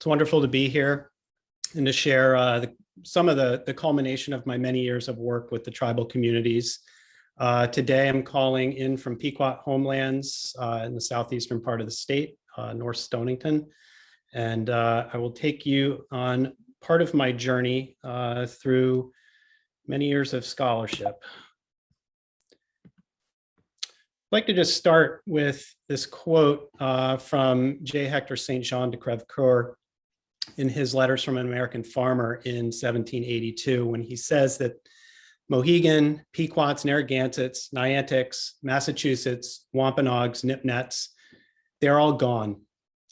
It's wonderful to be here and to share some of the culmination of my many years of work with the tribal communities. Today, I'm calling in from Pequot homelands in the southeastern part of the state, North Stonington. And I will take you on part of my journey through many years of scholarship. I'd like to just start with this quote from J. Hector St. Jean de Crèvecoeur in his Letters from an American Farmer in 1782, when he says that Mohegan, Pequots, Narragansetts, Niantics, Massachusetts, Wampanoags, Nipnets, they're all gone.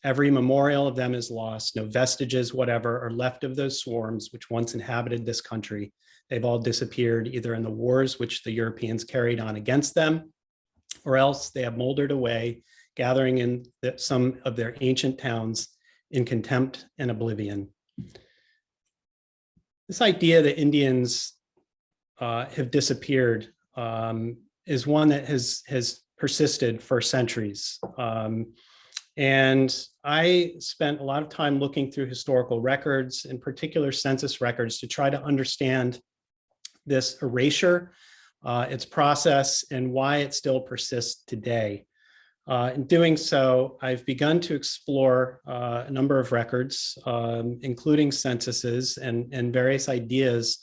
Every memorial of them is lost. No vestiges whatever are left of those swarms which once inhabited this country. They've all disappeared either in the wars which the Europeans carried on against them, or else they have moldered away, gathering in some of their ancient towns in contempt and oblivion. This idea that Indians have disappeared is one that has persisted for centuries. And I spent a lot of time looking through historical records, in particular census records, to try to understand this erasure, its process, and why it still persists today. In doing so, I've begun to explore a number of records, including censuses and various ideas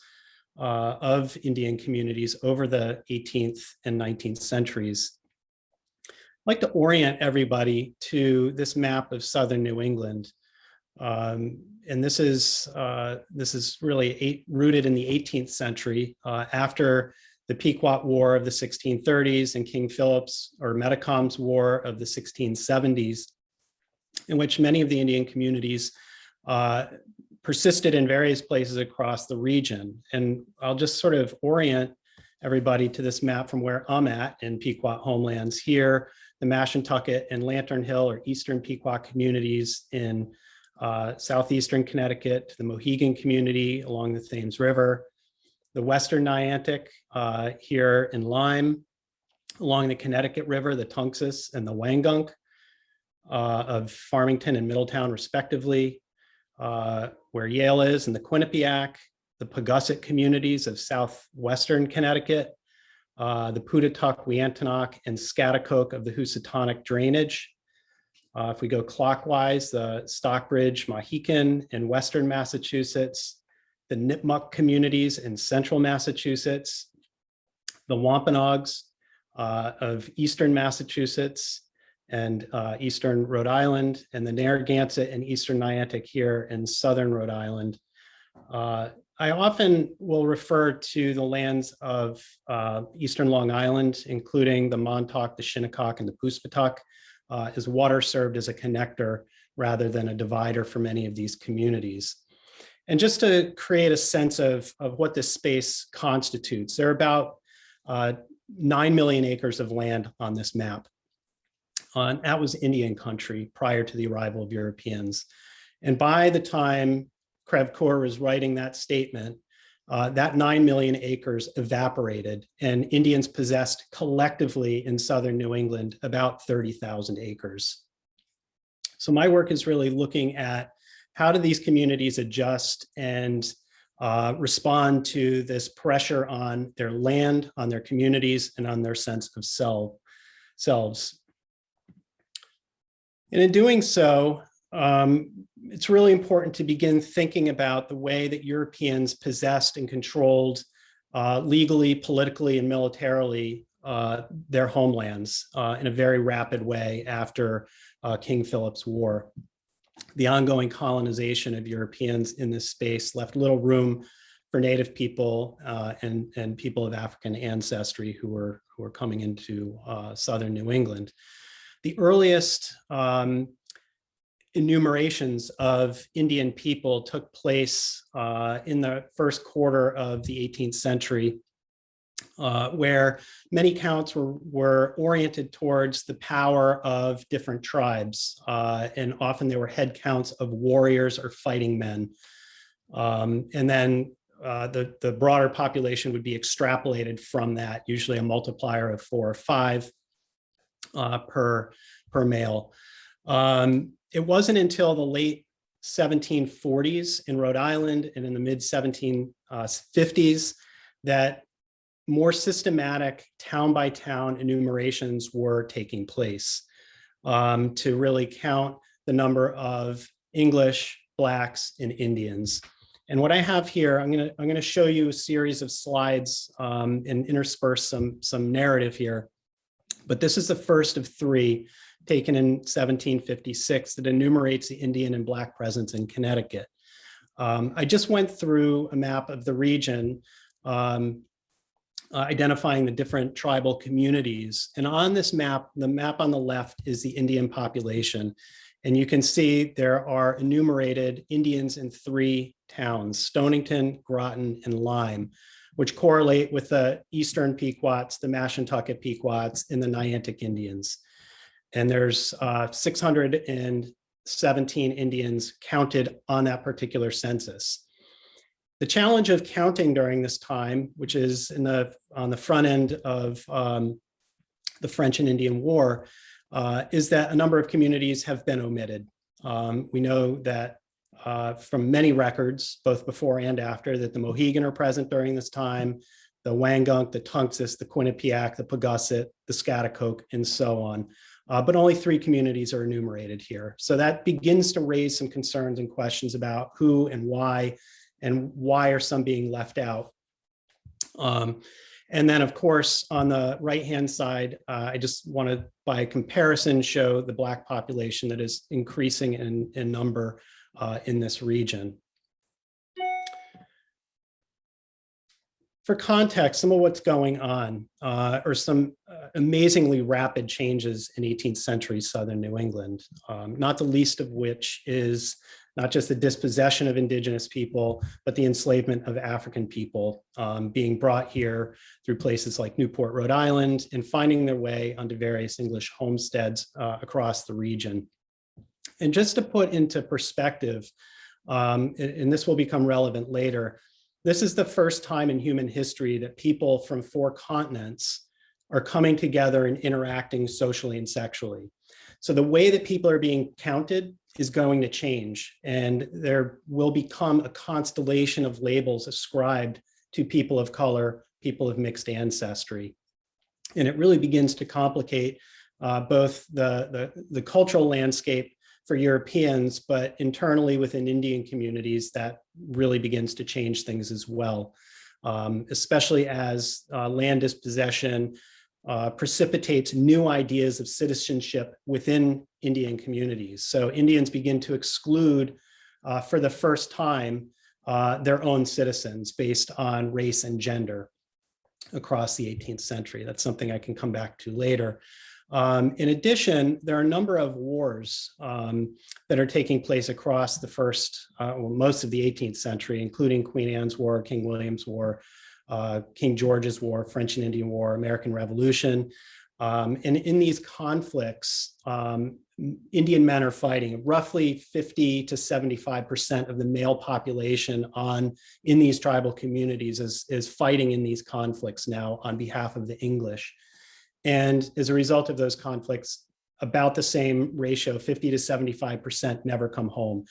of Indian communities over the 18th and 19th centuries. I'd like to orient everybody to this map of southern New England. And this is really rooted in the 18th century after the Pequot War of the 1630s and King Philip's or Metacom's War of the 1670s, in which many of the Indian communities persisted in various places across the region. And I'll just sort of orient everybody to this map from where I'm at in Pequot homelands here, the Mashantucket and Lantern Hill or Eastern Pequot communities in southeastern Connecticut, the Mohegan community along the Thames River, the Western Niantic here in Lyme, along the Connecticut River, the Tunxus and the Wangunk of Farmington and Middletown, respectively, where Yale is, and the Quinnipiac, the Pagusset communities of southwestern Connecticut, the Putatuck, Weantonock, and Scatacook of the Housatonic drainage. If we go clockwise, the Stockbridge, Mohican in western Massachusetts, the Nipmuc communities in central Massachusetts, the Wampanoags of eastern Massachusetts and eastern Rhode Island, and the Narragansett and eastern Niantic here in southern Rhode Island. I often will refer to the lands of eastern Long Island, including the Montauk, the Shinnecock, and the Poospatuck, as water served as a connector rather than a divider for many of these communities. And just to create a sense of what this space constitutes, there are about 9 million acres of land on this map. That was Indian country prior to the arrival of Europeans. And by the time Crèvecoeur was writing that statement, that 9 million acres evaporated, and Indians possessed collectively in southern New England about 30,000 acres. So my work is really looking at how do these communities adjust and respond to this pressure on their land, on their communities, and on their sense of selves. And in doing so, it's really important to begin thinking about the way that Europeans possessed and controlled legally, politically, and militarily their homelands in a very rapid way after King Philip's War. The ongoing colonization of Europeans in this space left little room for Native people and people of African ancestry who were coming into southern New England. The earliest enumerations of Indian people took place in the first quarter of the 18th century, where many counts were oriented towards the power of different tribes, and often there were head counts of warriors or fighting men. And then the broader population would be extrapolated from that, usually a multiplier of 4 or 5 per male. It wasn't until the late 1740s in Rhode Island and in the mid 1750s that more systematic town by town enumerations were taking place to really count the number of English, Blacks, and Indians. And what I have here, I'm going to show you a series of slides and intersperse some narrative here. But this is the first of three taken in 1756 that enumerates the Indian and Black presence in Connecticut. I just went through a map of the region identifying the different tribal communities. And on this map, the map on the left is the Indian population. And you can see there are enumerated Indians in three towns, Stonington, Groton, and Lyme, which correlate with the Eastern Pequots, the Mashantucket Pequots, and the Niantic Indians. And there's 617 Indians counted on that particular census. The challenge of counting during this time, which is on the front end of the French and Indian War, is that a number of communities have been omitted. We know that from many records, both before and after, that the Mohegan are present during this time, the Wangunk, the Tunxis, the Quinnipiac, the Pagusset, the Schaghticoke, and so on. But only three communities are enumerated here. So that begins to raise some concerns and questions about who and why are some being left out. And then, of course, on the right-hand side, I just want to, by comparison, show the Black population that is increasing in number in this region. For context, some of what's going on are some amazingly rapid changes in 18th century Southern New England, not the least of which is not just the dispossession of indigenous people, but the enslavement of African people being brought here through places like Newport, Rhode Island, and finding their way onto various English homesteads across the region. And just to put into perspective, and this will become relevant later, this is the first time in human history that people from 4 continents are coming together and interacting socially and sexually. So the way that people are being counted is going to change, and there will become a constellation of labels ascribed to people of color, people of mixed ancestry. And it really begins to complicate both the cultural landscape for Europeans, but internally within Indian communities, that really begins to change things as well, especially as land dispossession precipitates new ideas of citizenship within Indian communities. So Indians begin to exclude, for the first time, their own citizens based on race and gender across the 18th century. That's something I can come back to later. In addition, there are a number of wars that are taking place across the most of the 18th century, including Queen Anne's War, King William's War, King George's War, French and Indian War, American Revolution. And in these conflicts, Indian men are fighting. Roughly 50 to 75% of the male population in these tribal communities is fighting in these conflicts now on behalf of the English. And as a result of those conflicts, about the same ratio, 50 to 75% never come home,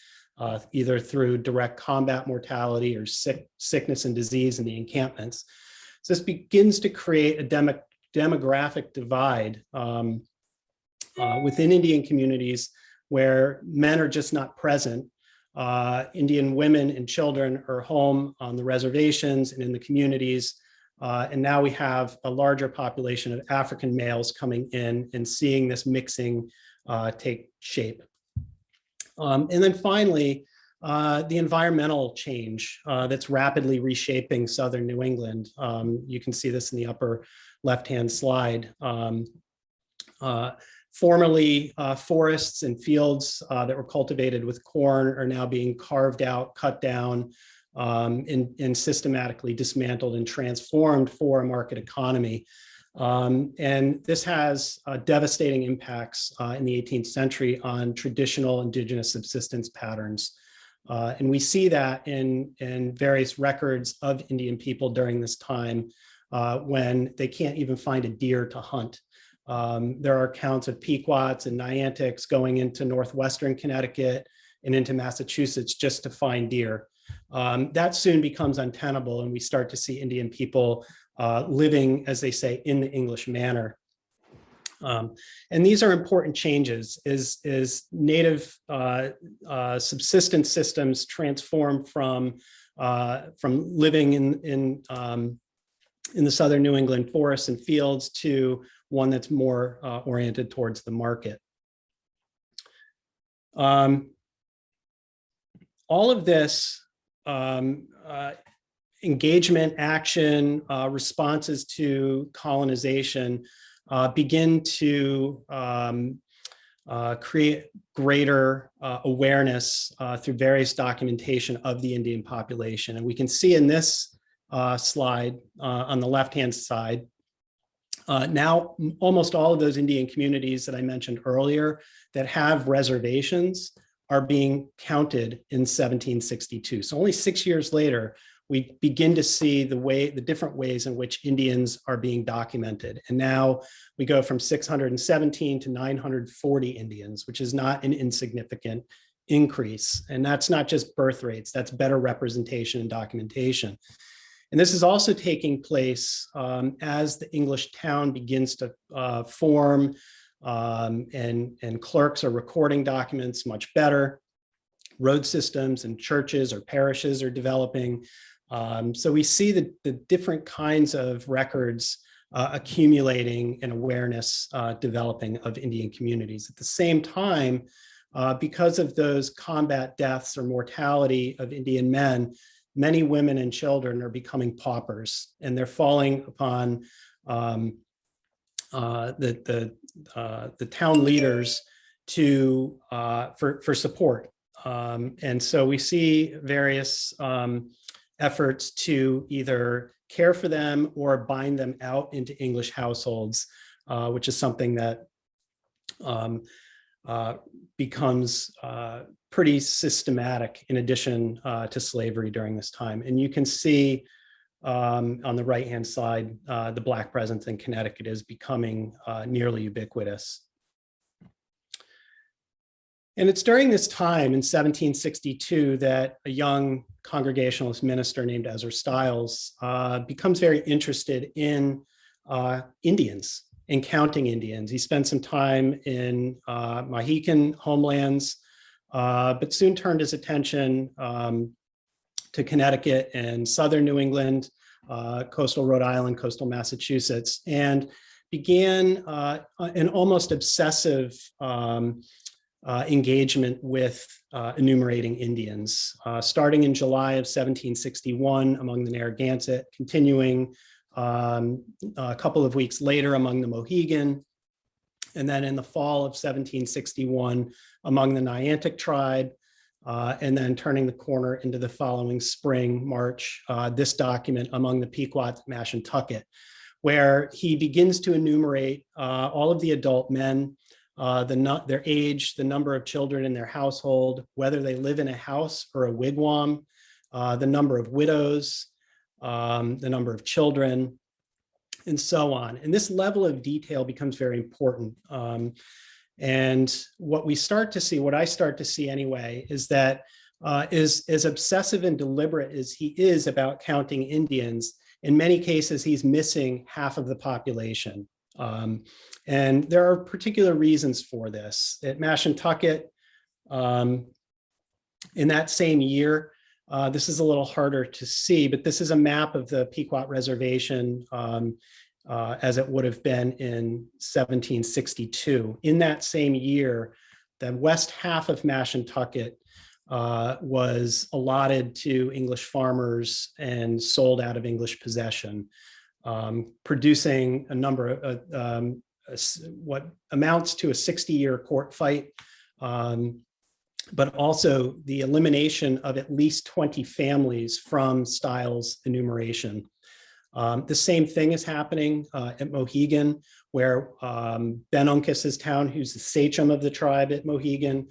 either through direct combat mortality or sickness and disease in the encampments. So this begins to create a demographic divide within Indian communities where men are just not present. Indian women and children are home on the reservations and in the communities. And now we have a larger population of African males coming in and seeing this mixing take shape. And then finally, the environmental change that's rapidly reshaping Southern New England. You can see this in the upper left-hand slide. Formerly, forests and fields that were cultivated with corn are now being carved out, cut down, and systematically dismantled and transformed for a market economy. And this has devastating impacts in the 18th century on traditional indigenous subsistence patterns. And we see that in various records of Indian people during this time when they can't even find a deer to hunt. There are accounts of Pequots and Niantics going into northwestern Connecticut and into Massachusetts just to find deer. That soon becomes untenable, and we start to see Indian people living, as they say, in the English manner. And these are important changes as native subsistence systems transform from living in the southern New England forests and fields to one that's more oriented towards the market. All of this engagement, action, responses to colonization begin to create greater awareness through various documentation of the Indian population. And we can see in this slide on the left-hand side, now almost all of those Indian communities that I mentioned earlier that have reservations are being counted in 1762. So only 6 years later, we begin to see the different ways in which Indians are being documented. And now we go from 617 to 940 Indians, which is not an insignificant increase. And that's not just birth rates, that's better representation and documentation. And this is also taking place as the English town begins to form, and clerks are recording documents much better. Road systems and churches or parishes are developing. So we see the different kinds of records accumulating and awareness developing of Indian communities. At the same time, because of those combat deaths or mortality of Indian men, many women and children are becoming paupers, and they're falling upon the town leaders for support. And so we see various efforts to either care for them or bind them out into English households, which is something that becomes pretty systematic in addition to slavery during this time. And you can see on the right-hand side, the Black presence in Connecticut is becoming nearly ubiquitous. And it's during this time in 1762 that a young Congregationalist minister named Ezra Stiles becomes very interested in Indians, in counting Indians. He spent some time in Mohican homelands, but soon turned his attention to Connecticut and southern New England, coastal Rhode Island, coastal Massachusetts, and began an almost obsessive engagement with enumerating Indians, starting in July of 1761 among the Narragansett, continuing a couple of weeks later among the Mohegan, and then in the fall of 1761 among the Niantic tribe, and then turning the corner into the following spring, March, this document among the Pequot, Mashantucket, where he begins to enumerate all of the adult men, their age, the number of children in their household, whether they live in a house or a wigwam, the number of widows, the number of children, and so on. And this level of detail becomes very important. And what we start to see, what I start to see anyway, is that as obsessive and deliberate as he is about counting Indians, in many cases, he's missing half of the population. And there are particular reasons for this. At Mashantucket, in that same year, this is a little harder to see, but this is a map of the Pequot Reservation as it would have been in 1762. In that same year, the west half of Mashantucket was allotted to English farmers and sold out of English possession, producing a number of what amounts to a 60-year court fight, but also the elimination of at least 20 families from Stiles' enumeration. The same thing is happening at Mohegan, where Ben Uncas's town, who's the sachem of the tribe at Mohegan,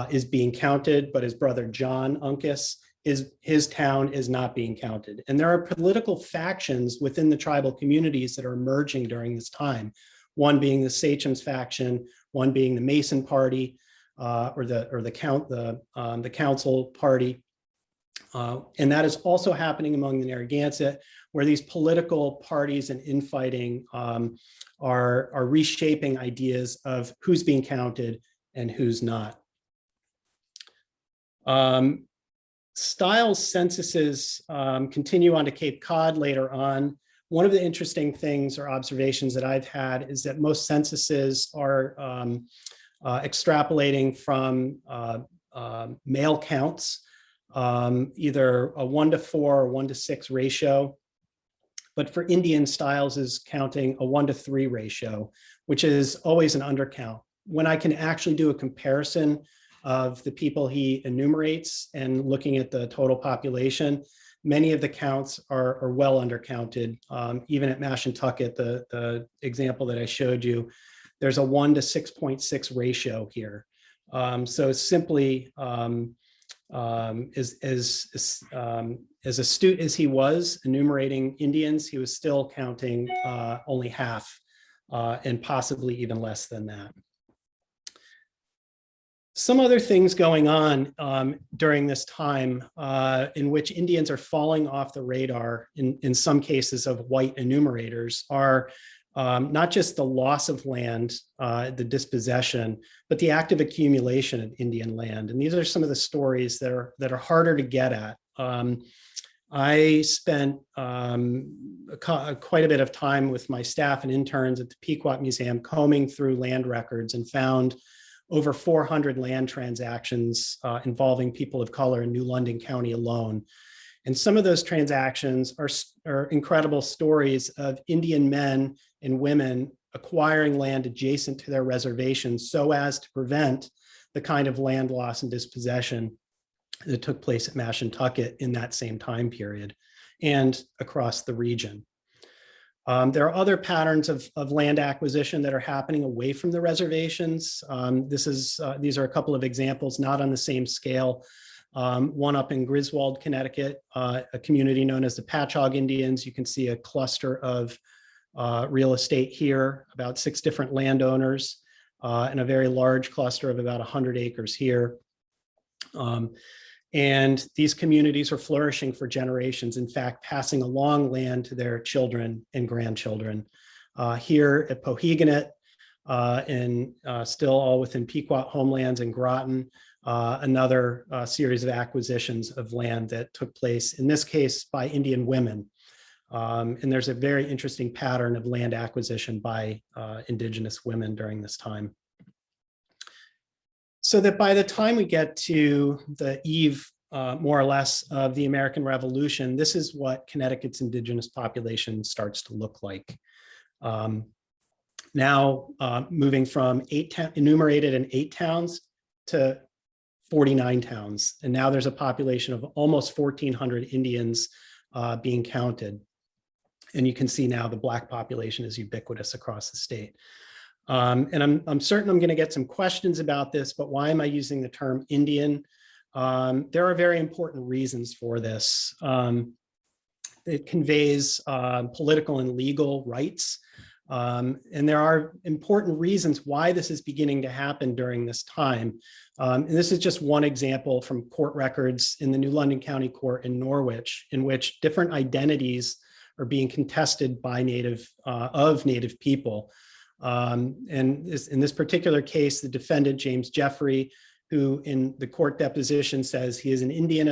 is being counted, but his brother John Uncas, his town is not being counted. And there are political factions within the tribal communities that are emerging during this time, one being the Sachem's faction, one being the Mason Party, or the council party. And that is also happening among the Narragansett, where these political parties and infighting are reshaping ideas of who's being counted and who's not. Stiles censuses continue on to Cape Cod later on. One of the interesting things or observations that I've had is that most censuses are extrapolating from male counts, either a 1:4 or 1:6 ratio. But for Indian, Stiles is counting a 1:3 ratio, which is always an undercount. When I can actually do a comparison of the people he enumerates and looking at the total population, many of the counts are well undercounted. Even at Mashantucket, the example that I showed you, there's a 1:6.6 ratio here. So simply, as astute as he was enumerating Indians, he was still counting only half, and possibly even less than that. Some other things going on during this time in which Indians are falling off the radar in some cases of white enumerators are not just the loss of land, the dispossession, but the active accumulation of Indian land. And these are some of the stories that are harder to get at. I spent quite a bit of time with my staff and interns at the Pequot Museum combing through land records and found over 400 land transactions involving people of color in New London County alone. And some of those transactions are incredible stories of Indian men and women acquiring land adjacent to their reservations so as to prevent the kind of land loss and dispossession that took place at Mashantucket in that same time period and across the region. There are other patterns of land acquisition that are happening away from the reservations. These are a couple of examples, not on the same scale. One up in Griswold, Connecticut, a community known as the Patchogue Indians. You can see a cluster of real estate here, about 6 different landowners, and a very large cluster of about 100 acres here. And these communities are flourishing for generations, in fact, passing along land to their children and grandchildren. Here at Poheganut, and still all within Pequot homelands and Groton, another series of acquisitions of land that took place, in this case, by Indian women. And there's a very interesting pattern of land acquisition by Indigenous women during this time. So that by the time we get to the eve, more or less, of the American Revolution, this is what Connecticut's Indigenous population starts to look like. Now, moving from enumerated in 8 towns to 49 towns. And now there's a population of almost 1,400 Indians being counted. And you can see now the Black population is ubiquitous across the state. And I'm certain I'm going to get some questions about this, but why am I using the term Indian? There are very important reasons for this. It conveys political and legal rights. And there are important reasons why this is beginning to happen during this time. And this is just one example from court records in the New London County Court in Norwich, in which different identities are being contested by Native people. And in this particular case, the defendant, James Jeffrey, who in the court deposition says he is an Indian,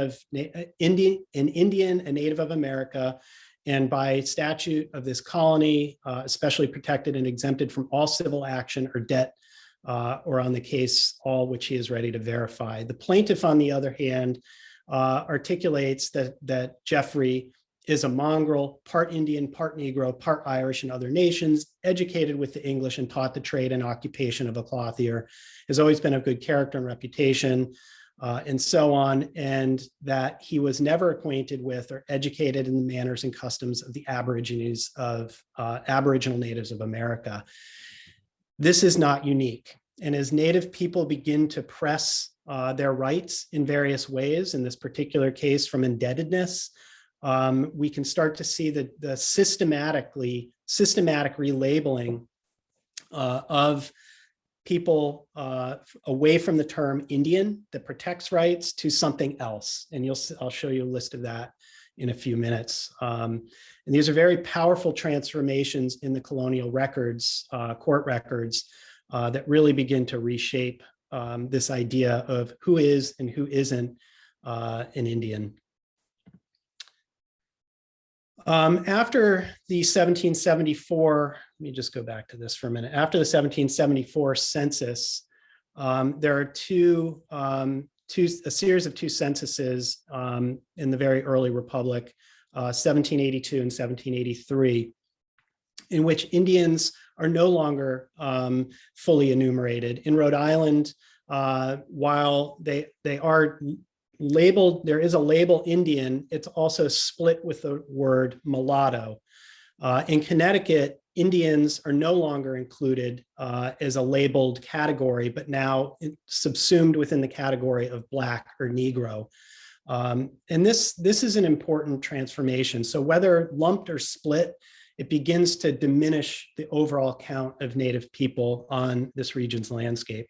a native of America, and by statute of this colony, especially protected and exempted from all civil action or debt, or on the case, all which he is ready to verify. The plaintiff, on the other hand, articulates that Jeffrey is a mongrel, part Indian, part Negro, part Irish and other nations, educated with the English and taught the trade and occupation of a clothier, has always been of good character and reputation, and so on, and that he was never acquainted with or educated in the manners and customs of the Aborigines of Aboriginal natives of America. This is not unique. And as Native people begin to press their rights in various ways, in this particular case from indebtedness, we can start to see the systematic relabeling of people away from the term Indian that protects rights to something else. And I'll show you a list of that in a few minutes. And these are very powerful transformations in the colonial records, court records, that really begin to reshape this idea of who is and who isn't an Indian. After the 1774, let me just go back to this for a minute. After the 1774 census, there are a series of two censuses in the very early republic, 1782 and 1783, in which Indians are no longer fully enumerated. In Rhode Island, while they are labeled, there is a label Indian, it's also split with the word mulatto. In Connecticut, Indians are no longer included as a labeled category, but now subsumed within the category of Black or Negro. And this is an important transformation. So whether lumped or split, it begins to diminish the overall count of Native people on this region's landscape.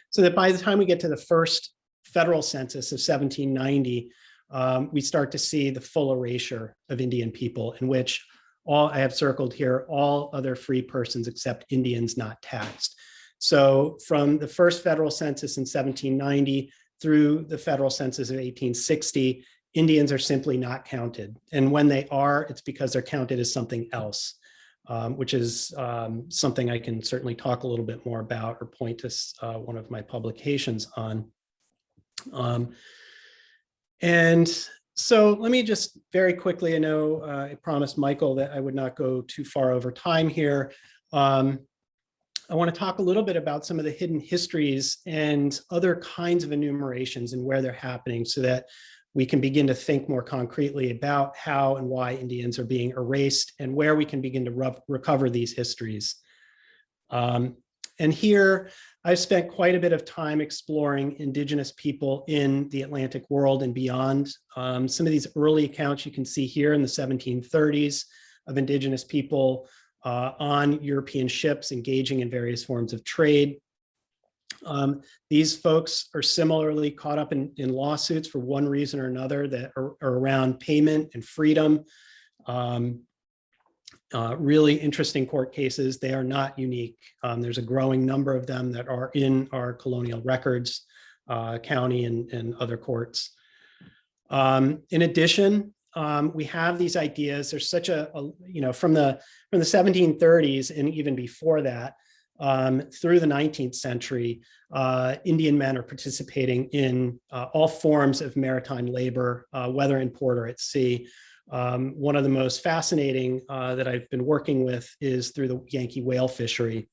So that by the time we get to the first federal census of 1790, we start to see the full erasure of Indian people, in which I have circled here, all other free persons except Indians not taxed. So from the first federal census in 1790 through the federal census of 1860, Indians are simply not counted. And when they are, it's because they're counted as something else, which is something I can certainly talk a little bit more about or point to one of my publications on. And so let me just very quickly, I know I promised Michael that I would not go too far over time here. I want to talk a little bit about some of the hidden histories and other kinds of enumerations and where they're happening, so that we can begin to think more concretely about how and why Indians are being erased and where we can begin to recover these histories. And here, I've spent quite a bit of time exploring Indigenous people in the Atlantic world and beyond. Some of these early accounts you can see here in the 1730s of Indigenous people on European ships engaging in various forms of trade. These folks are similarly caught up in lawsuits for one reason or another that are around payment and freedom. Really interesting court cases. They are not unique. There's a growing number of them that are in our colonial records, county and other courts. In addition, we have these ideas. There's such from the 1730s and even before that, through the 19th century, Indian men are participating in all forms of maritime labor, whether in port or at sea. One of the most fascinating that I've been working with is through the Yankee whale fishery.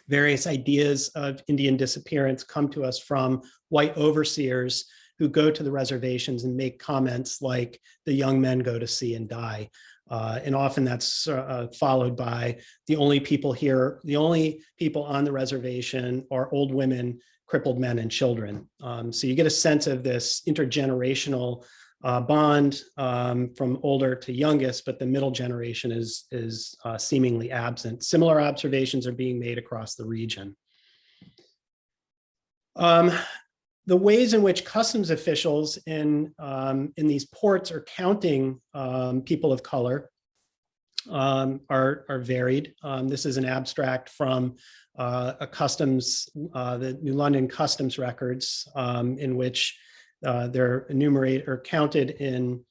Various ideas of Indian disappearance come to us from white overseers who go to the reservations and make comments like, the young men go to sea and die. And often that's followed by, the only people on the reservation are old women, crippled men, and children. So you get a sense of this intergenerational bond from older to youngest, but the middle generation is seemingly absent. Similar observations are being made across the region. The ways in which customs officials in these ports are counting people of color are varied. This is an abstract from a customs, the New London customs records, in which they're enumerated or counted in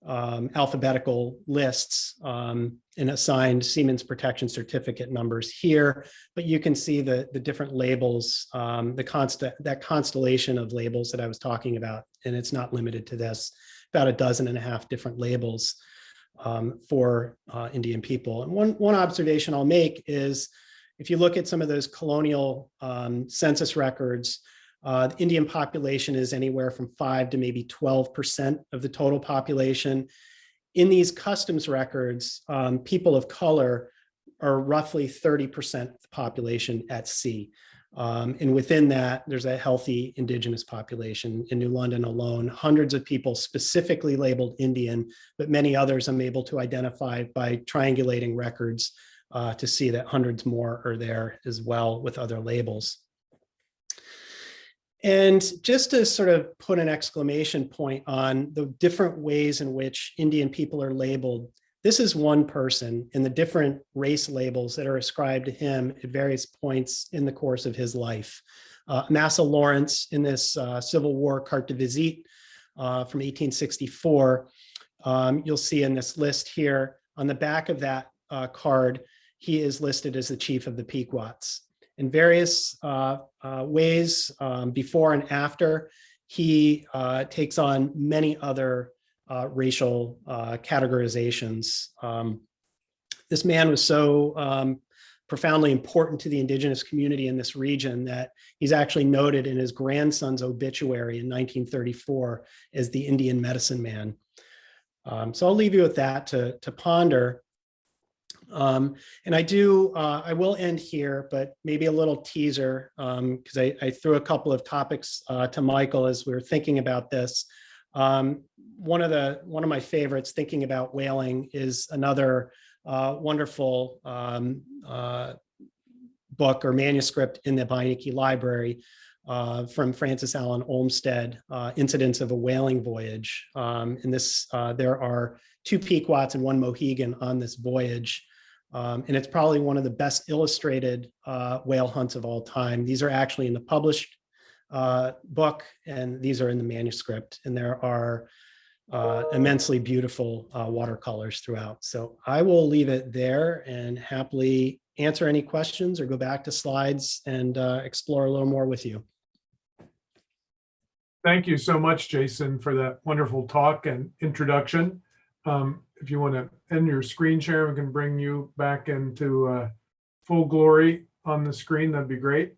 alphabetical lists and assigned Seamen's Protection Certificate numbers here, but you can see the different labels, that constellation of labels that I was talking about, and it's not limited to this, about 12.5 different labels for Indian people. And one observation I'll make is, if you look at some of those colonial census records, the Indian population is anywhere from 5 to maybe 12% of the total population. In these customs records, people of color are roughly 30% of the population at sea. And within that, there's a healthy indigenous population. In New London alone, hundreds of people specifically labeled Indian, but many others I'm able to identify by triangulating records to see that hundreds more are there as well with other labels. And just to sort of put an exclamation point on the different ways in which Indian people are labeled, this is one person in the different race labels that are ascribed to him at various points in the course of his life. Massa Lawrence in this Civil War carte de visite from 1864, you'll see in this list here, on the back of that card, he is listed as the chief of the Pequots. In various ways, before and after, he takes on many other racial categorizations. This man was so profoundly important to the indigenous community in this region that he's actually noted in his grandson's obituary in 1934 as the Indian medicine man. So I'll leave you with that to ponder. And I will end here, but maybe a little teaser, because I threw a couple of topics to Michael as we were thinking about this. One of my favorites, thinking about whaling, is another wonderful book or manuscript in the Beinecke Library from Francis Allen Olmsted, Incidents of a Whaling Voyage. In this, there are 2 Pequots and 1 Mohegan on this voyage. And it's probably one of the best illustrated whale hunts of all time. These are actually in the published book, and these are in the manuscript. And there are immensely beautiful watercolors throughout. So I will leave it there and happily answer any questions or go back to slides and explore a little more with you. Thank you so much, Jason, for that wonderful talk and introduction. If you want to end your screen share, we can bring you back into full glory on the screen. That'd be great.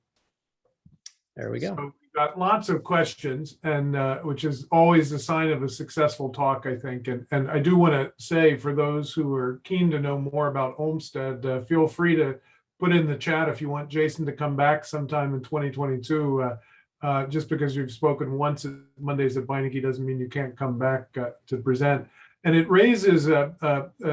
There we go. So we've got lots of questions, and which is always a sign of a successful talk, I think. And I do want to say, for those who are keen to know more about Olmsted, feel free to put in the chat if you want Jason to come back sometime in 2022. Just because you've spoken once at Mondays at Beinecke doesn't mean you can't come back to present. And it raises,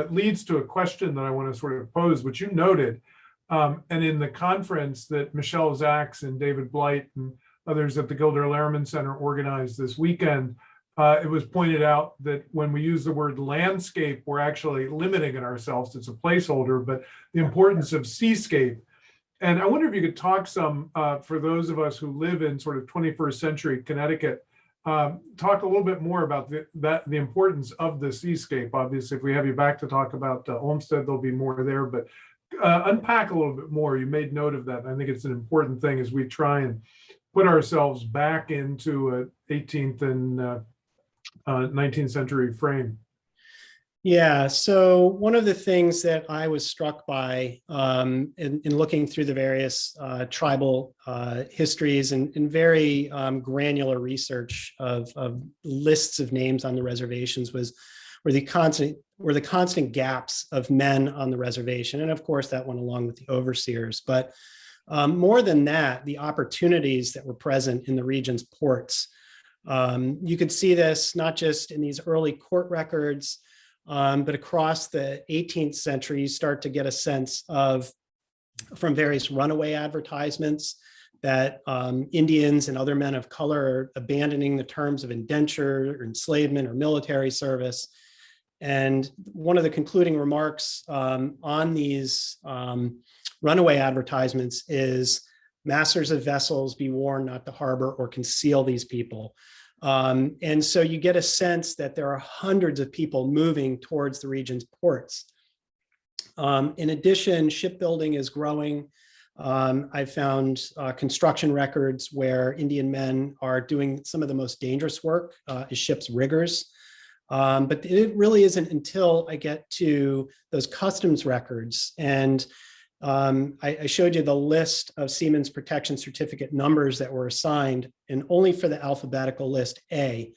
leads to a question that I want to sort of pose, which you noted. And in the conference that Michelle Zaks and David Blight and others at the Gilder Lehrman Center organized this weekend, it was pointed out that when we use the word landscape, we're actually limiting it ourselves. It's a placeholder, but the importance of seascape. And I wonder if you could talk some, for those of us who live in sort of 21st century Connecticut, talk a little bit more about the importance of the seascape. Obviously, if we have you back to talk about Olmsted, there'll be more there, but unpack a little bit more. You made note of that. I think it's an important thing as we try and put ourselves back into a 18th and 19th century frame. Yeah, so one of the things that I was struck by in looking through the various tribal histories and very granular research of lists of names on the reservations were the constant gaps of men on the reservation. And of course, that went along with the overseers. But more than that, the opportunities that were present in the region's ports. You could see this not just in these early court records, but across the 18th century, you start to get a sense of, from various runaway advertisements, that Indians and other men of color are abandoning the terms of indenture or enslavement or military service. And one of the concluding remarks on these runaway advertisements is, "Masters of vessels, be warned not to harbor or conceal these people." And so you get a sense that there are hundreds of people moving towards the region's ports. In addition, shipbuilding is growing. I found construction records where Indian men are doing some of the most dangerous work as ship's riggers. But it really isn't until I get to those customs records, and I showed you the list of Seamen's Protection Certificate numbers that were assigned, and only for the alphabetical list A.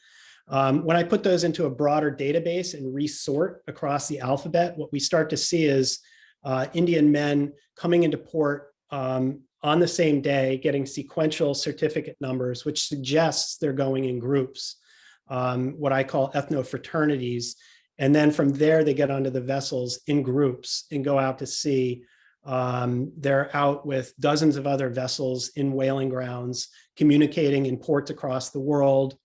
When I put those into a broader database and resort across the alphabet, what we start to see is Indian men coming into port on the same day, getting sequential certificate numbers, which suggests they're going in groups, what I call ethnofraternities. And then from there, they get onto the vessels in groups and go out to sea, They're out with dozens of other vessels in whaling grounds, communicating in ports across the world,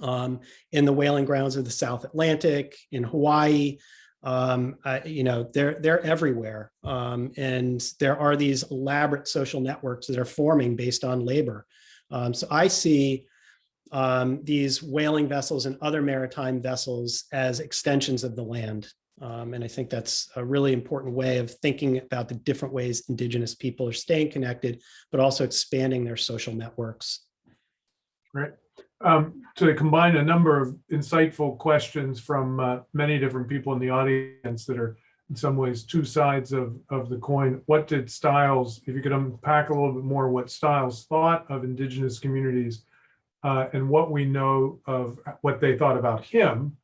in the whaling grounds of the South Atlantic, in Hawaii. They're everywhere. And there are these elaborate social networks that are forming based on labor. So I see these whaling vessels and other maritime vessels as extensions of the land. And I think that's a really important way of thinking about the different ways Indigenous people are staying connected, but also expanding their social networks. Right. To combine a number of insightful questions from many different people in the audience that are in some ways two sides of the coin, what did Stiles, if you could unpack a little bit more what Stiles thought of Indigenous communities and what we know of what they thought about him.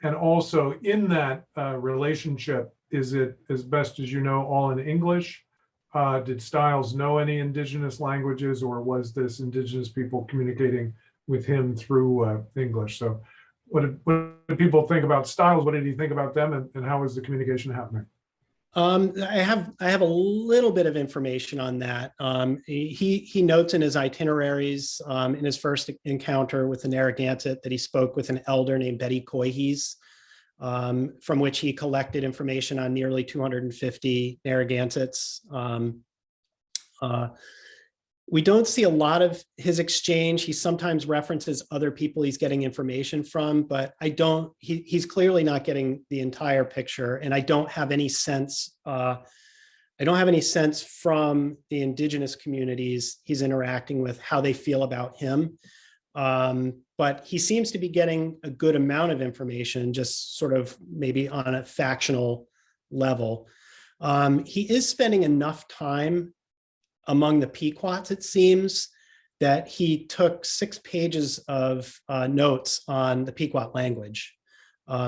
And also in that relationship, is it, as best as you know, all in English? Did Stiles know any Indigenous languages, or was this Indigenous people communicating with him through English? So what did people think about Stiles? What did he think about them, and how was the communication happening? I have a little bit of information on that. He notes in his itineraries in his first encounter with the Narragansett that he spoke with an elder named Betty Coihes, from which he collected information on nearly 250 Narragansetts. We don't see a lot of his exchange. He sometimes references other people he's getting information from, but he's clearly not getting the entire picture. And I don't have any sense from the Indigenous communities he's interacting with how they feel about him. But he seems to be getting a good amount of information, just sort of maybe on a factional level. He is spending enough time among the Pequots, it seems, that he took 6 pages of notes on the Pequot language.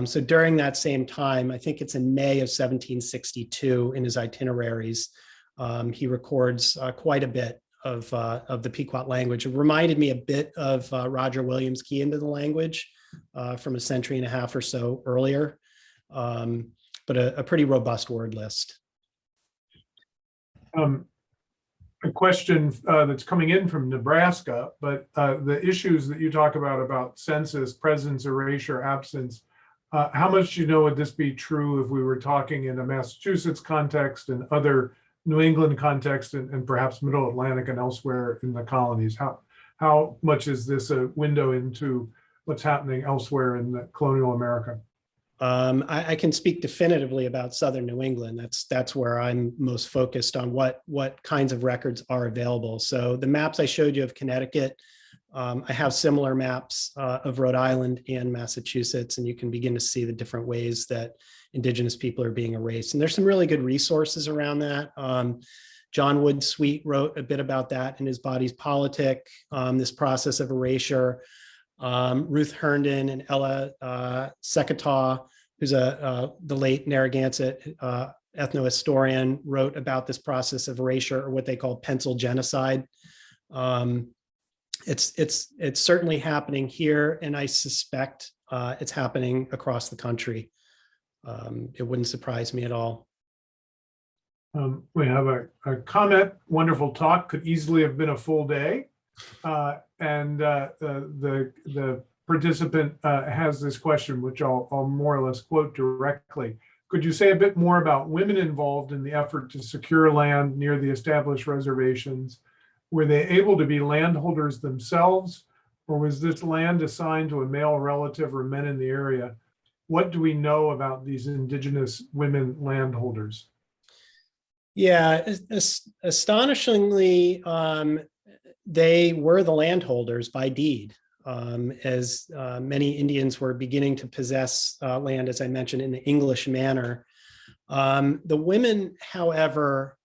So during that same time, I think it's in May of 1762 in his itineraries, he records quite a bit of the Pequot language. It reminded me a bit of Roger Williams' Key into the Language from a century and a half or so earlier, but a pretty robust word list. A question that's coming in from Nebraska, but the issues that you talk about census, presence, erasure, absence, how much do you know would this be true if we were talking in a Massachusetts context and other New England context and perhaps Middle Atlantic and elsewhere in the colonies? How much is this a window into what's happening elsewhere in the colonial America? I can speak definitively about Southern New England. That's where I'm most focused on what kinds of records are available. So the maps I showed you of Connecticut, I have similar maps of Rhode Island and Massachusetts, and you can begin to see the different ways that Indigenous people are being erased. And there's some really good resources around that. John Wood Sweet wrote a bit about that in his Body's Politic, this process of erasure. Ruth Herndon and Ella Seketaw, who's the late Narragansett ethnohistorian, wrote about this process of erasure, or what they call pencil genocide. It's certainly happening here, and I suspect it's happening across the country. It wouldn't surprise me at all. We have a comment. Wonderful talk. Could easily have been a full day. And the participant has this question, which I'll more or less quote directly. Could you say a bit more about women involved in the effort to secure land near the established reservations? Were they able to be landholders themselves, or was this land assigned to a male relative or men in the area? What do we know about these Indigenous women landholders? Yeah, astonishingly, they were the landholders by deed, as many Indians were beginning to possess land, as I mentioned, in the English manner. The women, however,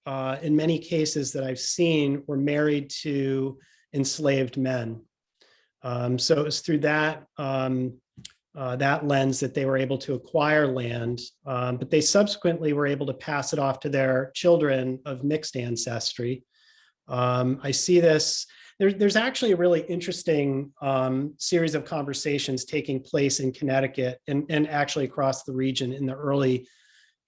in many cases that I've seen, were married to enslaved men. So it was through that lens that they were able to acquire land, but they subsequently were able to pass it off to their children of mixed ancestry. I see this. There's actually a really interesting series of conversations taking place in Connecticut and actually across the region in the early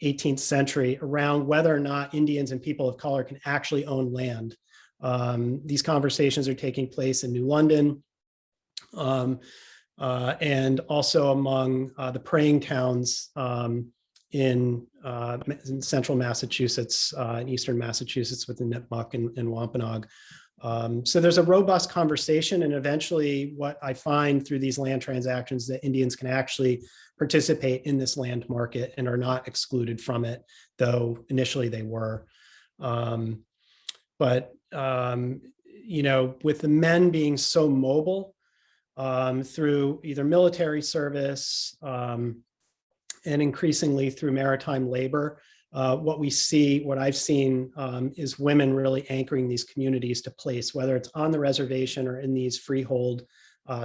18th century around whether or not Indians and people of color can actually own land. These conversations are taking place in New London, and also among the praying towns in central Massachusetts, and eastern Massachusetts with the Nipmuc and Wampanoag. So there's a robust conversation, and eventually what I find through these land transactions that Indians can actually participate in this land market and are not excluded from it, though initially they were. You know, with the men being so mobile through either military service and increasingly through maritime labor, what I've seen is women really anchoring these communities to place, whether it's on the reservation or in these freehold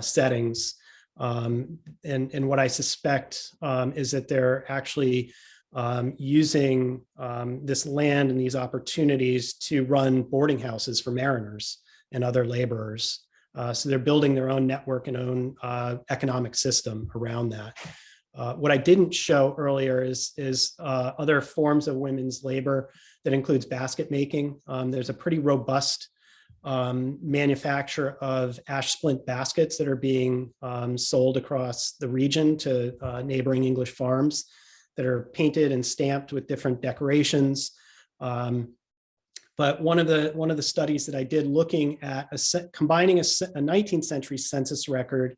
settings. And what I suspect is that they're actually using this land and these opportunities to run boarding houses for mariners and other laborers. So they're building their own network and own economic system around that. What I didn't show earlier is other forms of women's labor that includes basket making. There's a pretty robust manufacture of ash splint baskets that are being sold across the region to neighboring English farms that are painted and stamped with different decorations. But one of the studies that I did looking at combining a 19th century census record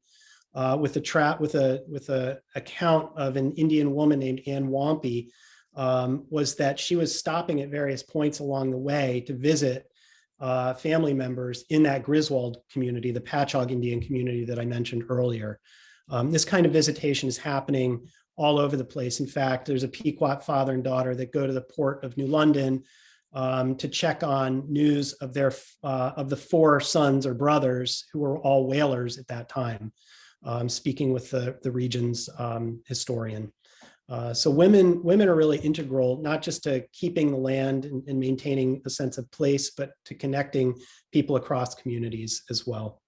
with a account of an Indian woman named Anne Wampy, was that she was stopping at various points along the way to visit family members in that Griswold community, the Patchogue Indian community that I mentioned earlier. This kind of visitation is happening all over the place. In fact, there's a Pequot father and daughter that go to the port of New London to check on news of the 4 sons or brothers who were all whalers at that time, speaking with the region's historian. So women are really integral, not just to keeping the land and maintaining a sense of place, but to connecting people across communities as well.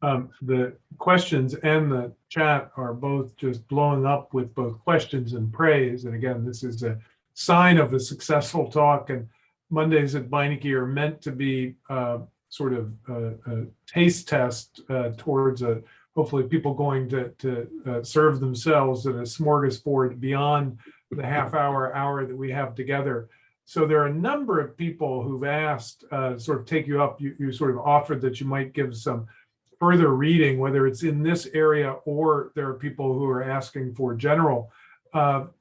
The questions and the chat are both just blowing up with both questions and praise. And again, this is a sign of a successful talk. And Mondays at Beinecke are meant to be sort of a taste test towards hopefully people going to serve themselves at a smorgasbord beyond the hour that we have together. So there are a number of people who've asked, sort of take you up, you sort of offered that you might give some further reading, whether it's in this area or there are people who are asking for general,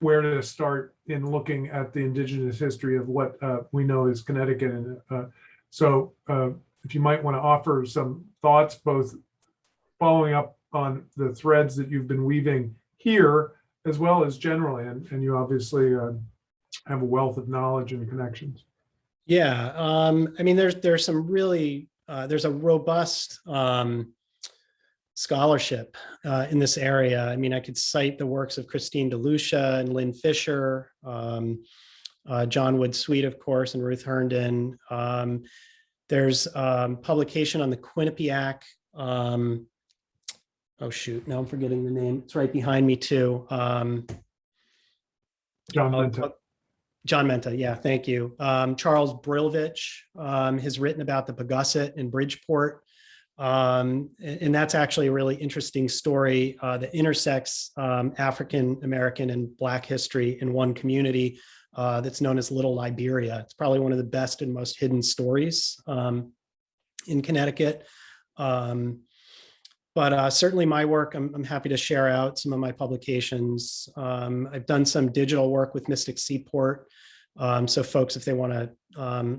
where to start in looking at the indigenous history of what we know as Connecticut. And so if you might want to offer some thoughts, both following up on the threads that you've been weaving here, as well as generally, and you obviously have a wealth of knowledge and connections. Yeah, I mean, there's some really, there's a robust scholarship in this area. I mean, I could cite the works of Christine DeLucia and Lynn Fisher, John Wood Sweet, of course, and Ruth Herndon. There's publication on the Quinnipiac. Oh shoot, now I'm forgetting the name. It's right behind me too. John Menta. John Menta, yeah, thank you. Charles Brilvich has written about the Pagusset in Bridgeport. And that's actually a really interesting story that intersects African American and Black history in one community that's known as Little Liberia. It's probably one of the best and most hidden stories in Connecticut. But certainly my work, I'm happy to share out some of my publications. I've done some digital work with Mystic Seaport. So folks, if they want to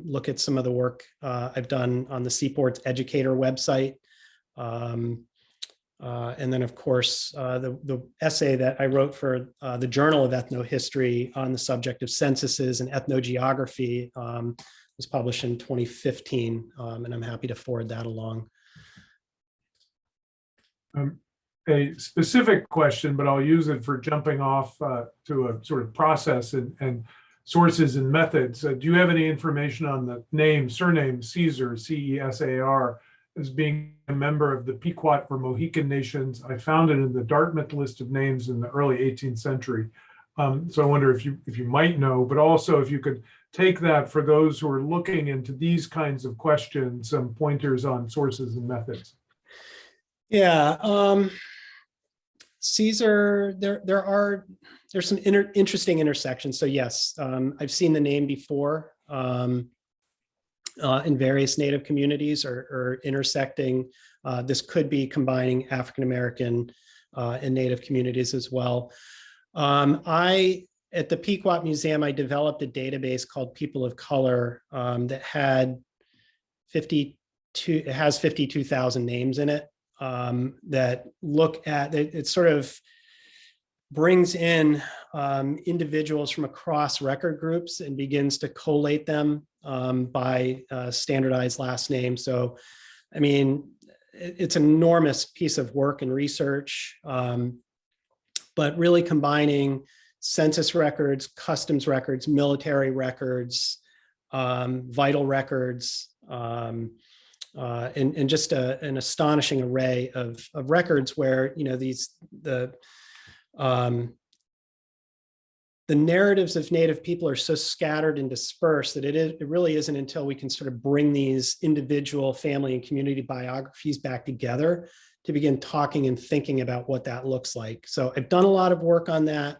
look at some of the work I've done on the Seaport's educator website. And then of course, the essay that I wrote for the Journal of Ethnohistory on the subject of censuses and ethnogeography was published in 2015. And I'm happy to forward that along. A specific question, but I'll use it for jumping off to a sort of process and sources and methods. Do you have any information on the surname Caesar, C-E-S-A-R, as being a member of the Pequot or Mohican nations? I found it in the Dartmouth list of names in the early 18th century. So I wonder if you might know, but also if you could take that for those who are looking into these kinds of questions, some pointers on sources and methods. Yeah, Caesar, there's some interesting intersections. So yes, I've seen the name before in various Native communities or intersecting. This could be combining African American and Native communities as well. At the Pequot Museum, I developed a database called People of Color that had 52,000 names in it that look at, it sort of brings in individuals from across record groups and begins to collate them by standardized last name. So, I mean, it's an enormous piece of work and research, but really combining census records, customs records, military records, vital records, and just an astonishing array of records where, you know, the narratives of Native people are so scattered and dispersed that it really isn't until we can sort of bring these individual family and community biographies back together to begin talking and thinking about what that looks like. So I've done a lot of work on that.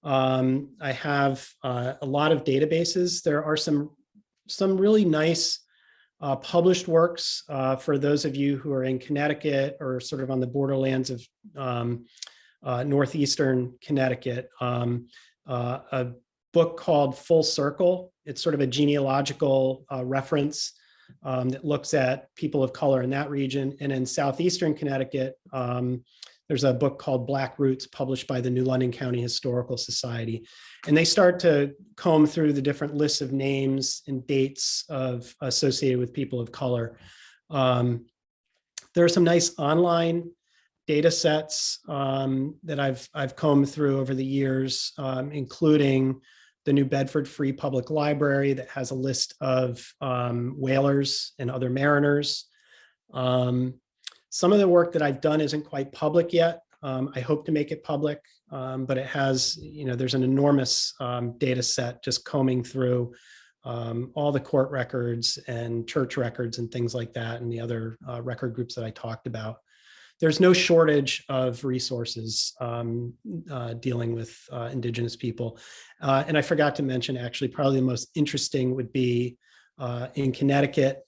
I have a lot of databases. There are some really nice published works for those of you who are in Connecticut or sort of on the borderlands of northeastern Connecticut. A book called Full Circle. It's sort of a genealogical reference that looks at people of color in that region. And in southeastern Connecticut, there's a book called Black Roots published by the New London County Historical Society. And they start to comb through the different lists of names and dates associated with people of color. There are some nice online data sets that I've combed through over the years, including the New Bedford Free Public Library that has a list of whalers and other mariners. Some of the work that I've done isn't quite public yet. I hope to make it public, but it has, you know, there's an enormous data set just combing through all the court records and church records and things like that, and the other record groups that I talked about. There's no shortage of resources dealing with Indigenous people. And I forgot to mention, actually, probably the most interesting would be in Connecticut,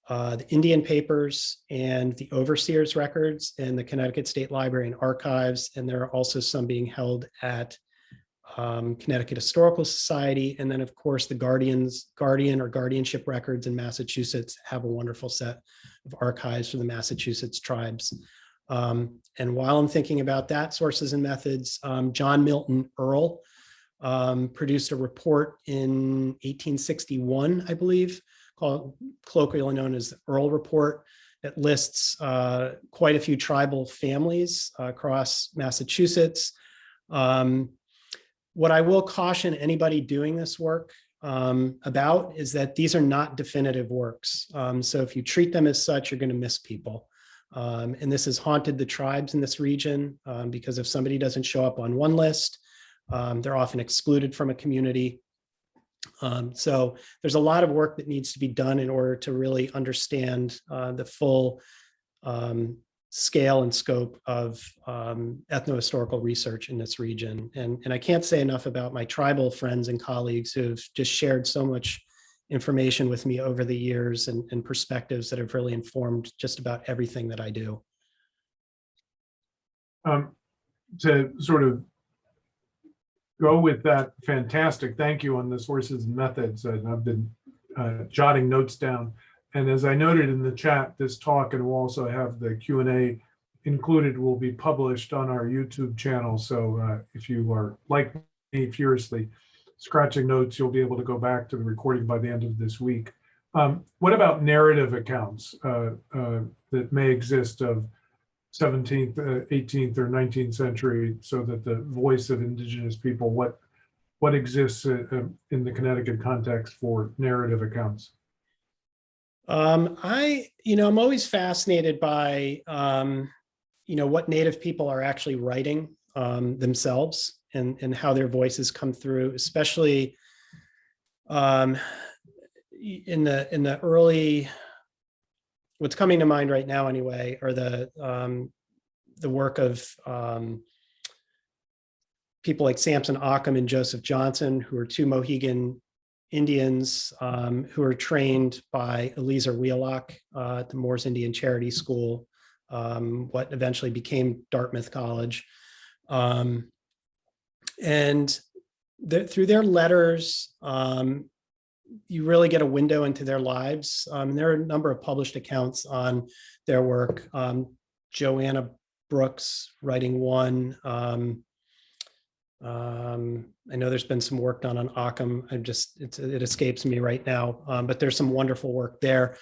the Indian Papers and the Overseers records in the Connecticut State Library and Archives. And there are also some being held at Connecticut Historical Society. And then, of course, the guardian or guardianship records in Massachusetts have a wonderful set of archives for the Massachusetts tribes. And while I'm thinking about that, sources and methods, John Milton Earl produced a report in 1861, I believe, colloquially known as the Earl Report, that lists quite a few tribal families across Massachusetts. What I will caution anybody doing this work about is that these are not definitive works. So if you treat them as such, you're going to miss people. And this has haunted the tribes in this region because if somebody doesn't show up on one list, they're often excluded from a community. So there's a lot of work that needs to be done in order to really understand the full scale and scope of ethnohistorical research in this region. And I can't say enough about my tribal friends and colleagues who have just shared so much information with me over the years and perspectives that have really informed just about everything that I do. To sort of go with that, fantastic, thank you on the sources and methods. And I've been jotting notes down. And as I noted in the chat, this talk, and we'll also have the Q&A included, will be published on our YouTube channel. So if you are like me, furiously scratching notes, you'll be able to go back to the recording by the end of this week. What about narrative accounts that may exist of 17th, 18th, or 19th century, so that the voice of Indigenous people, what exists in the Connecticut context for narrative accounts? I'm always fascinated by, what Native people are actually writing themselves and how their voices come through, especially in the early, what's coming to mind right now anyway, are the work of people like Samson Occam and Joseph Johnson, who are two Mohegan Indians who were trained by Eliezer Wheelock at the Moores Indian Charity School, what eventually became Dartmouth College. And through their letters, you really get a window into their lives. There are a number of published accounts on their work. Joanna Brooks writing one. I know there's been some work done on Occam. It escapes me right now, but there's some wonderful work there.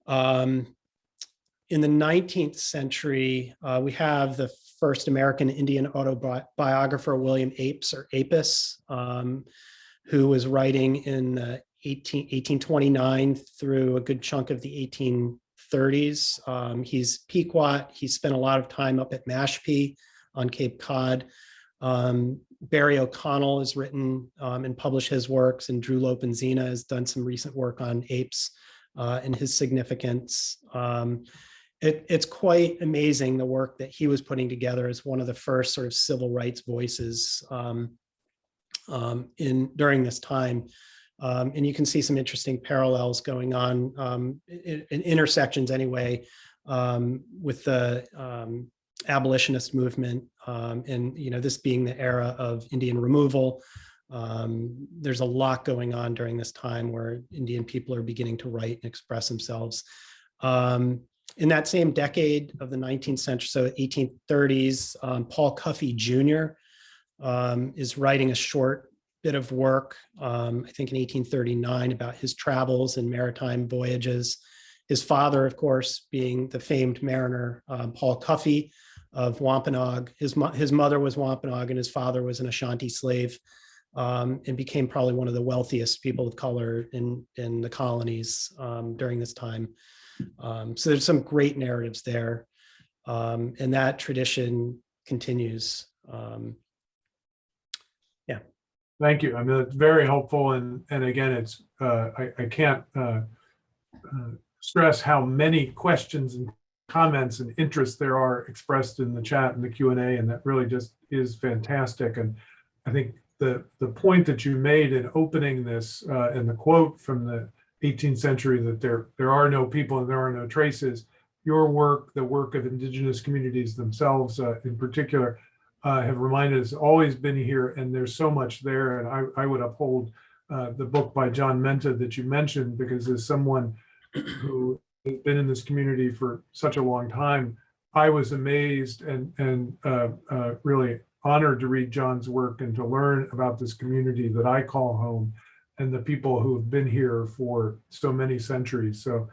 In the 19th century, we have the first American Indian autobiographer, William Apes, or Apis, who was writing in 1829 through a good chunk of the 1830s. He's Pequot. He spent a lot of time up at Mashpee on Cape Cod. Barry O'Connell has written and published his works, and Drew Lopenzina has done some recent work on apes and his significance. It's quite amazing the work that he was putting together as one of the first sort of civil rights voices during this time. And you can see some interesting parallels going on in intersections anyway with the abolitionist movement, and this being the era of Indian removal. There's a lot going on during this time where Indian people are beginning to write and express themselves. In that same decade of the 19th century, so 1830s, Paul Cuffey Jr. Is writing a short bit of work, I think in 1839, about his travels and maritime voyages. His father, of course, being the famed mariner, Paul Cuffey of Wampanoag. His mother was Wampanoag and his father was an Ashanti slave, and became probably one of the wealthiest people of color in the colonies during this time. So there's some great narratives there, and that tradition continues. Yeah. Thank you. I mean, it's very helpful. And again, it's I can't stress how many questions and comments and interests there are expressed in the chat and the Q&A, and that really just is fantastic. And I think the point that you made in opening this and the quote from the 18th century, that there are no people and there are no traces, your work, the work of indigenous communities themselves in particular, have reminded us, always been here, and there's so much there. And I would uphold the book by John Menta that you mentioned, because as someone who has been in this community for such a long time, I was amazed and really honored to read John's work and to learn about this community that I call home and the people who have been here for so many centuries. So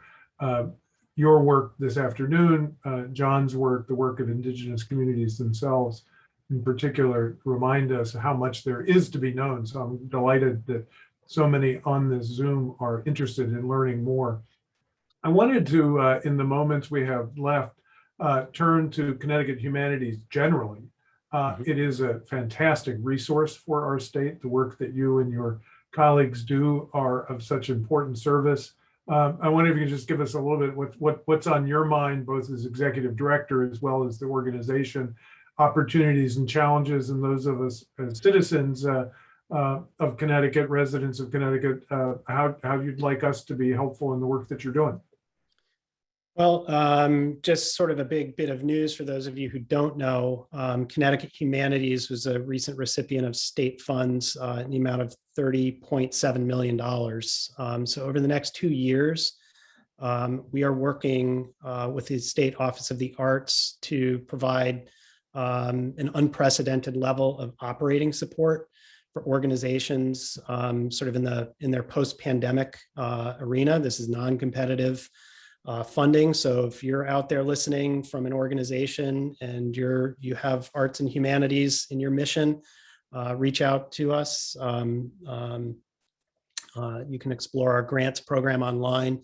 your work this afternoon, John's work, the work of indigenous communities themselves in particular, remind us how much there is to be known. So I'm delighted that so many on this Zoom are interested in learning more. I wanted to, in the moments we have left, turn to Connecticut Humanities generally. It is a fantastic resource for our state. The work that you and your colleagues do are of such important service. I wonder if you can just give us a little bit what's on your mind, both as executive director as well as the organization, opportunities and challenges, and those of us as citizens of Connecticut, residents of Connecticut, how you'd like us to be helpful in the work that you're doing. Well, just sort of a big bit of news for those of you who don't know, Connecticut Humanities was a recent recipient of state funds in the amount of $30.7 million. So over the next 2 years, we are working with the State Office of the Arts to provide an unprecedented level of operating support for organizations sort of in their post-pandemic arena. This is non-competitive funding. So if you're out there listening from an organization and you have arts and humanities in your mission, reach out to us. You can explore our grants program online.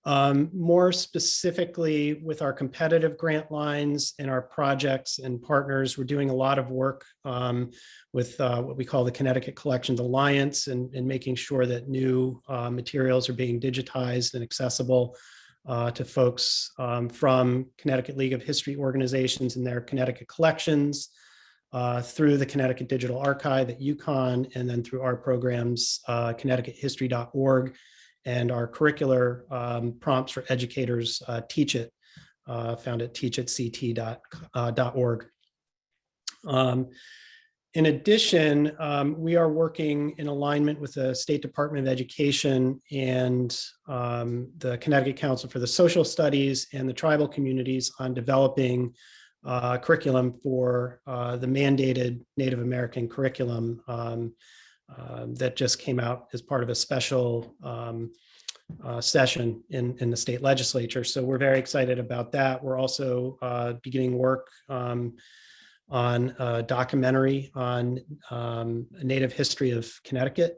More specifically with our competitive grant lines and our projects and partners, we're doing a lot of work with what we call the Connecticut Collections Alliance and making sure that new materials are being digitized and accessible to folks from Connecticut League of History organizations and their Connecticut collections, through the Connecticut Digital Archive at UConn, and then through our programs, connecticuthistory.org, and our curricular prompts for educators, Teach It, found at teachitct.org. In addition, we are working in alignment with the State Department of Education and the Connecticut Council for the Social Studies and the tribal communities on developing curriculum for the mandated Native American curriculum that just came out as part of a special session in the state legislature. So we're very excited about that. We're also beginning work on a documentary on Native history of Connecticut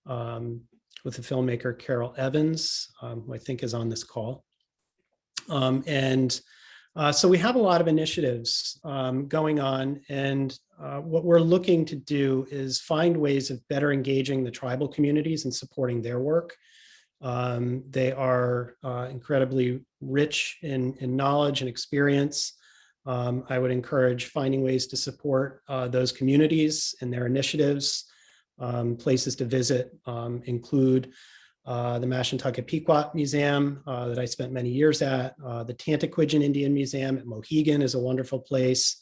with the filmmaker Carol Evans, who I think is on this call. So we have a lot of initiatives going on, and what we're looking to do is find ways of better engaging the tribal communities and supporting their work. They are incredibly rich in knowledge and experience. I would encourage finding ways to support those communities and their initiatives. Places to visit include the Mashantucket Pequot Museum that I spent many years at. The Tantaquidgeon Indian Museum at Mohegan is a wonderful place.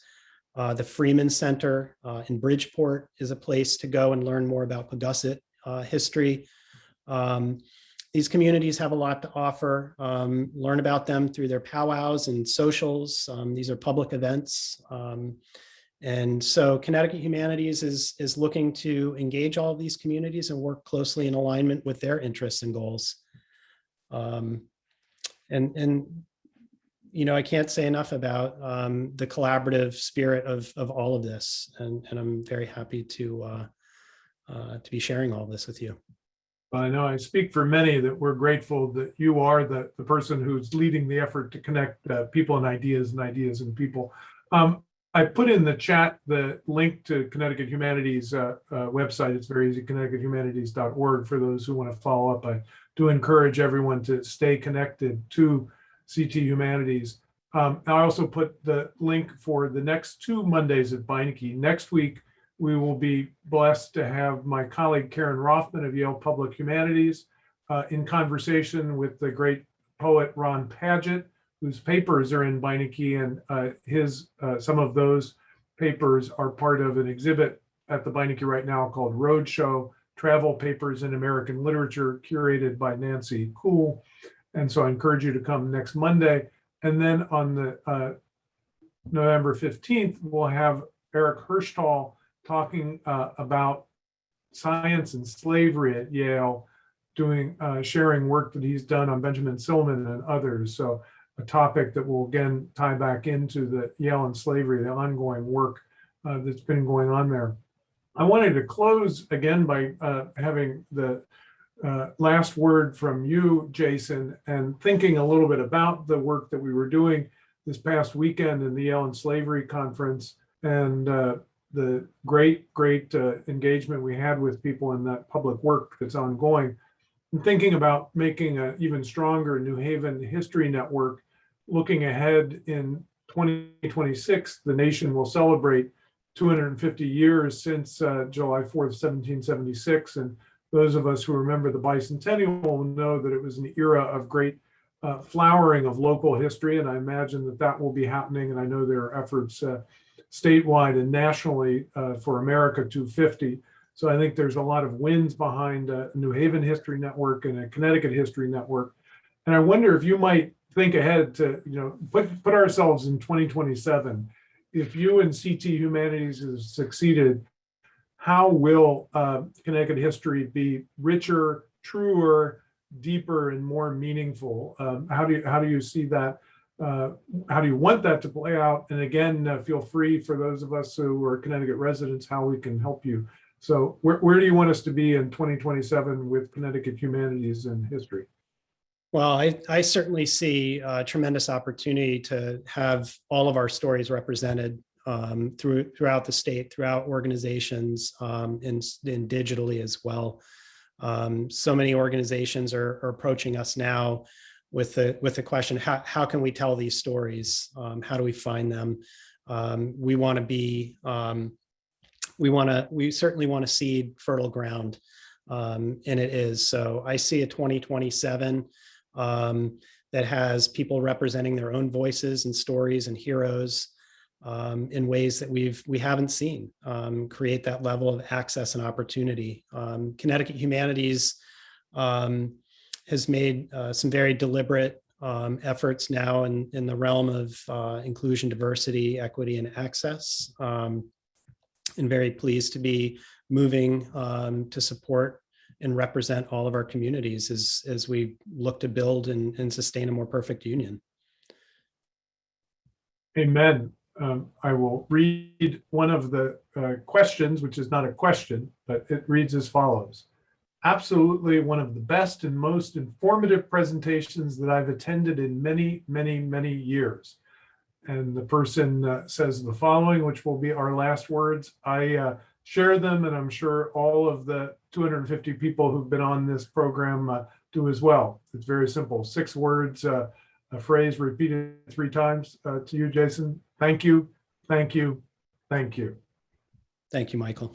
The Freeman Center in Bridgeport is a place to go and learn more about Pugusset history. These communities have a lot to offer. Learn about them through their powwows and socials. These are public events. And so Connecticut Humanities is looking to engage all of these communities and work closely in alignment with their interests and goals. And you know, I can't say enough about the collaborative spirit of all of this, and I'm very happy to be sharing all of this with you. I know I speak for many that we're grateful that you are the person who's leading the effort to connect people and ideas and people. I put in the chat the link to Connecticut Humanities website. It's very easy, connecticuthumanities.org, for those who want to follow up. I do encourage everyone to stay connected to CT Humanities. I also put the link for the next 2 Mondays at Beinecke. Next week, we will be blessed to have my colleague Karen Rothman of Yale Public Humanities in conversation with the great poet Ron Padgett, whose papers are in Beinecke, and some of those papers are part of an exhibit at the Beinecke right now called Roadshow: Travel Papers in American Literature, curated by Nancy Kuhl. And so I encourage you to come next Monday. And then on the November 15th, we'll have Eric Hirschtal talking about science and slavery at Yale, sharing work that he's done on Benjamin Silliman and others. So a topic that will again tie back into the Yale and slavery, the ongoing work that's been going on there. I wanted to close again by having the last word from you, Jason, and thinking a little bit about the work that we were doing this past weekend in the Yale and Slavery Conference, and the great engagement we had with people in that public work that's ongoing, and thinking about making an even stronger New Haven History Network. Looking ahead in 2026, the nation will celebrate 250 years since July 4th, 1776. And those of us who remember the bicentennial will know that it was an era of great flowering of local history. And I imagine that that will be happening. And I know there are efforts statewide and nationally for America 250. So I think there's a lot of wins behind a New Haven History Network and a Connecticut History Network. And I wonder if you might think ahead to, put ourselves in 2027. If you and CT Humanities has succeeded, how will Connecticut history be richer, truer, deeper, and more meaningful? How do you see that? How do you want that to play out? And again, feel free, for those of us who are Connecticut residents, how we can help you. So where do you want us to be in 2027 with Connecticut Humanities and History? Well, I certainly see a tremendous opportunity to have all of our stories represented throughout the state, throughout organizations, and digitally as well. So many organizations are approaching us now with the question, how can we tell these stories? How do we find them? We want to be, we certainly want to seed fertile ground, and it is. So I see a 2027 that has people representing their own voices and stories and heroes in ways that we haven't seen, create that level of access and opportunity. Connecticut Humanities has made some very deliberate efforts now in the realm of inclusion, diversity, equity, and access. And very pleased to be moving to support and represent all of our communities as we look to build and sustain a more perfect union. Amen. I will read one of the questions, which is not a question, but it reads as follows. Absolutely one of the best and most informative presentations that I've attended in many, many, many years. And the person says the following, which will be our last words. I share them, and I'm sure all of the 250 people who've been on this program do as well. It's very simple. 6 words, a phrase repeated 3 times. To you, Jason. Thank you, thank you, thank you. Thank you, Michael.